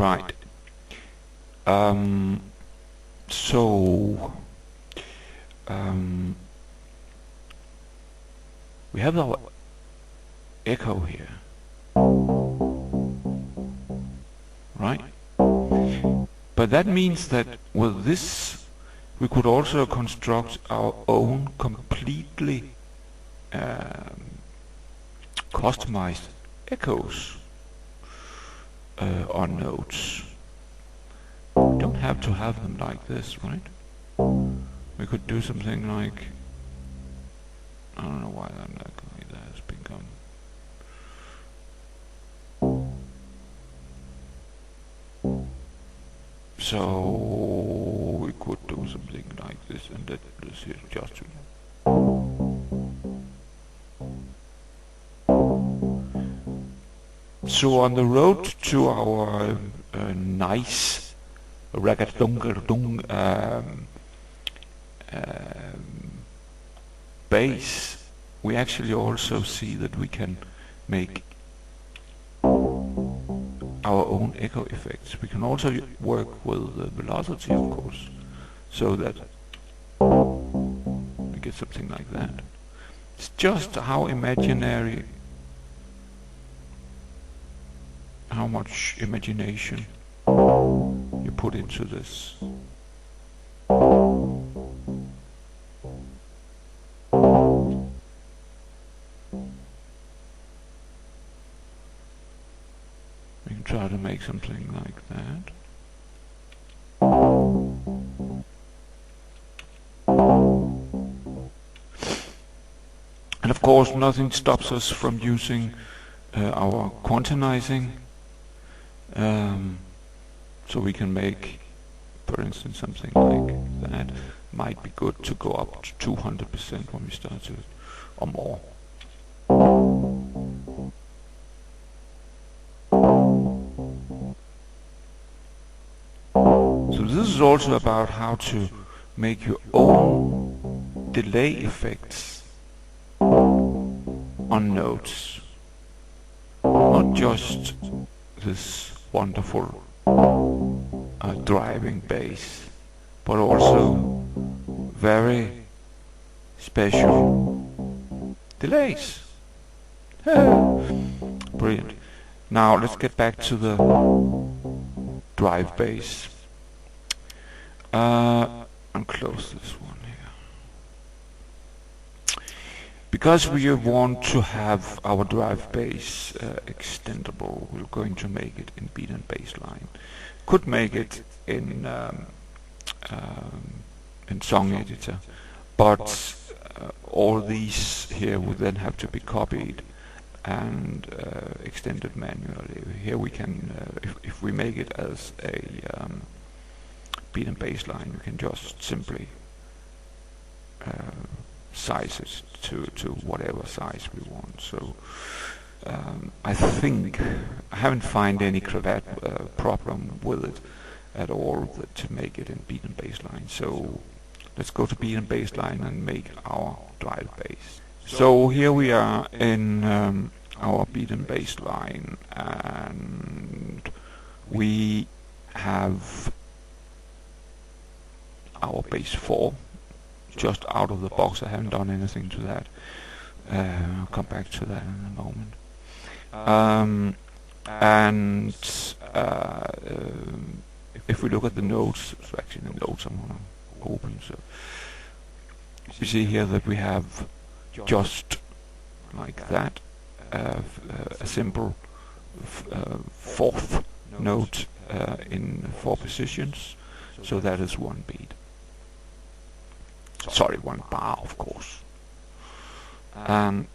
Right. So we have our echo here, right? But that means that with this we could also construct our own completely customized echoes on notes. We don't have to have them like this, right? We could do something like, I don't know why that has become. So we could do something like this, and let this here just to. So on the road to our nice raggadung bass, we actually also see that we can make our own echo effects. We can also work with the velocity, of course, so that we get something like that. It's just how imaginary, how much imagination you put into this. We can try to make something like that. And of course nothing stops us from using our quantizing, so we can make, for instance, something like that. Might be good to go up to 200% when we start to, or more. So this is also about how to make your own delay effects on notes, not just this wonderful driving bass, but also very special delays. Brilliant. Now let's get back to the drive bass. And close this one here. Because we want to have our drive bass extendable, we're going to make it in beat and bass line. Could make it in song editor, but all these here would then have to be copied and extended manually. Here we can, if we make it as a beat and bass line, we can just simply size it to whatever size we want. So I think I haven't found any cravat problem with it at all to make it in beat and bass line. So let's go to beat and bass line and make our drive bass. So here we are in our beat and bass line, and we have our bass 4 just out of the box. I haven't done anything to that. I'll come back to that in a moment. And if we look at the notes, so actually the notes I'm going to open, so you see here that we have just like that a simple fourth note in 4 positions, so that is 1 beat. Sorry, 1 bar, of course. And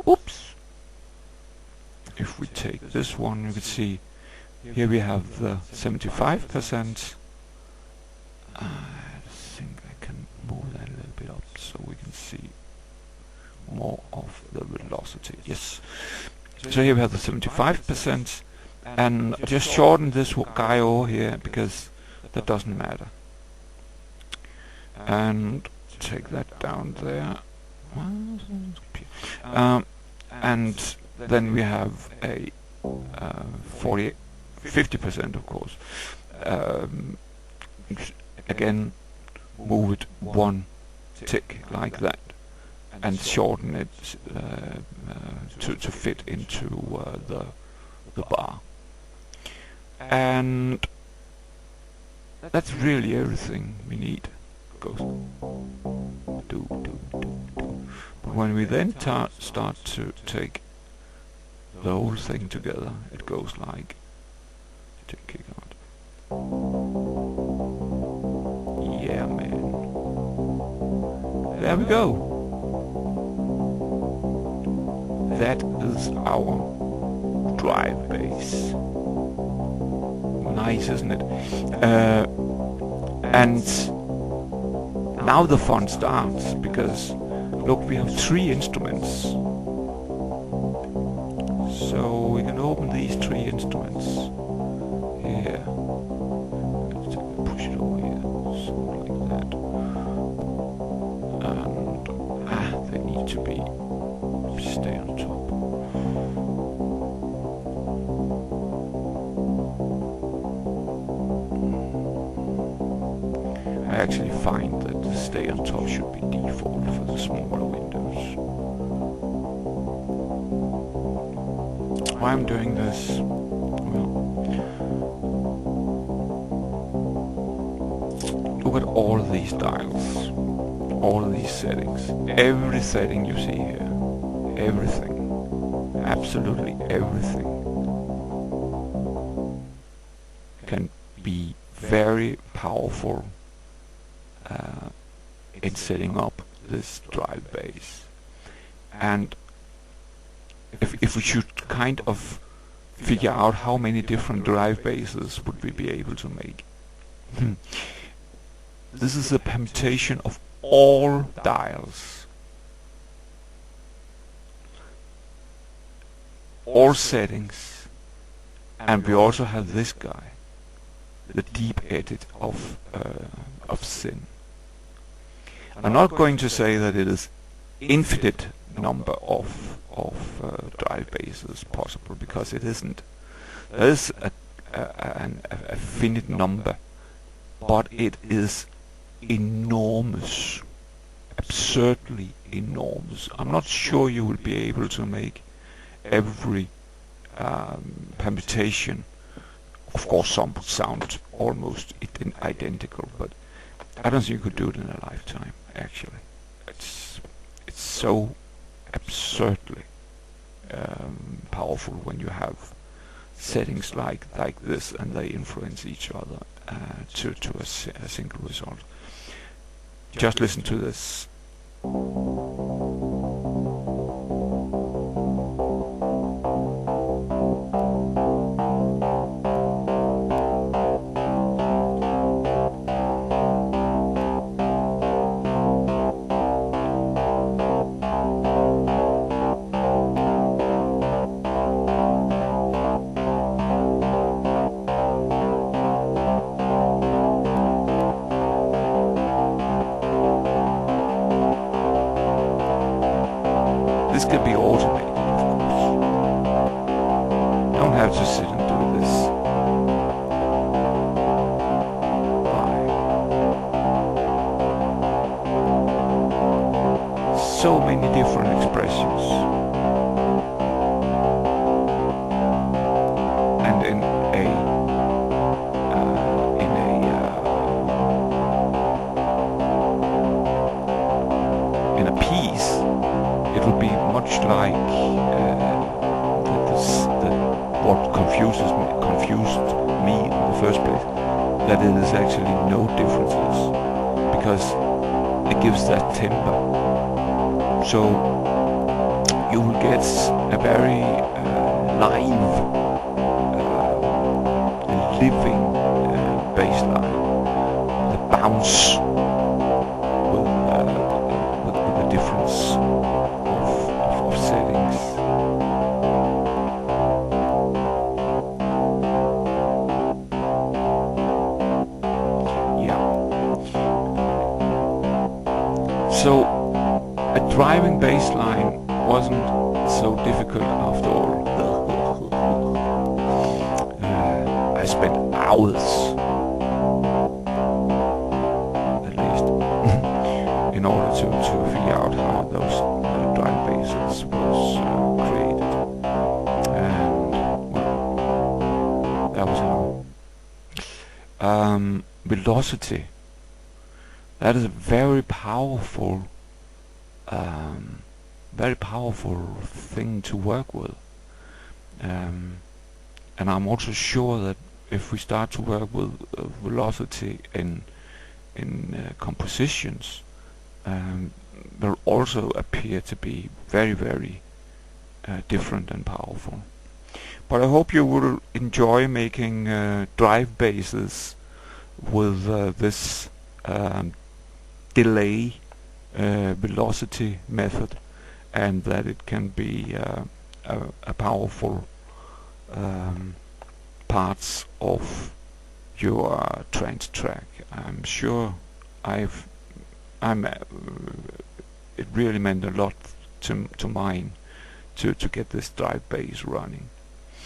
oops, if we take this one, you can see here we have the 75%. I think I can move that a little bit up so we can see more of the velocity. Yes. So here we have the 75%, and just shorten this guy over here because that doesn't matter. And take that down there. And then we have a 50% of course. Again, move it one tick like that, and shorten it to fit into the bar. And that's really everything we need. Goes do. But when we then start to take the whole thing together, it goes like, take kick out. Yeah, man. There we go. That is our drive bass. Nice, isn't it? And now the fun starts, because look, we have 3 instruments. So we can open these 3 instruments here. Let's push it over here, so like that. And they need to stay on top. I actually find that the stay on top should be default for the smaller windows. Why I'm doing this? Well, look at all these dials, all these settings, every setting you see here, everything, absolutely everything can be very powerful in setting up this drive bass. And if we should kind of figure out how many different drive basses would we be able to make, this is a permutation of all dials, all settings, and we also have this guy, the deep edit of sin. I'm not going to say that it is infinite number of drive basses possible, because it isn't. There is a finite number, but it is enormous, absurdly enormous. I'm not sure you will be able to make every permutation. Of course, some would sound almost identical, but I don't think you could do it in a lifetime. Actually, it's so absurdly powerful when you have settings like this, and they influence each other to a single result. Just listen to this. This can be automated, of course. You don't have to sit and do this. So many different expressions. And in a piece, it will be much like what confused me in the first place, that it is actually no differences, because it gives that timbre. So you will get a very live, living bass line. The bounce with the difference of settings. Yeah. So a driving bass line wasn't so difficult after all. hours, at least, in order to figure out how those drum basses was created. And well, that was how. Velocity. That is a very powerful thing to work with. And I'm also sure that if we start to work with velocity in compositions, will also appear to be very, very different and powerful. But I hope you will enjoy making drive basses with this delay velocity method, and that it can be a powerful parts of your trance track. I'm sure it really meant a lot to mine to get this drive bass running.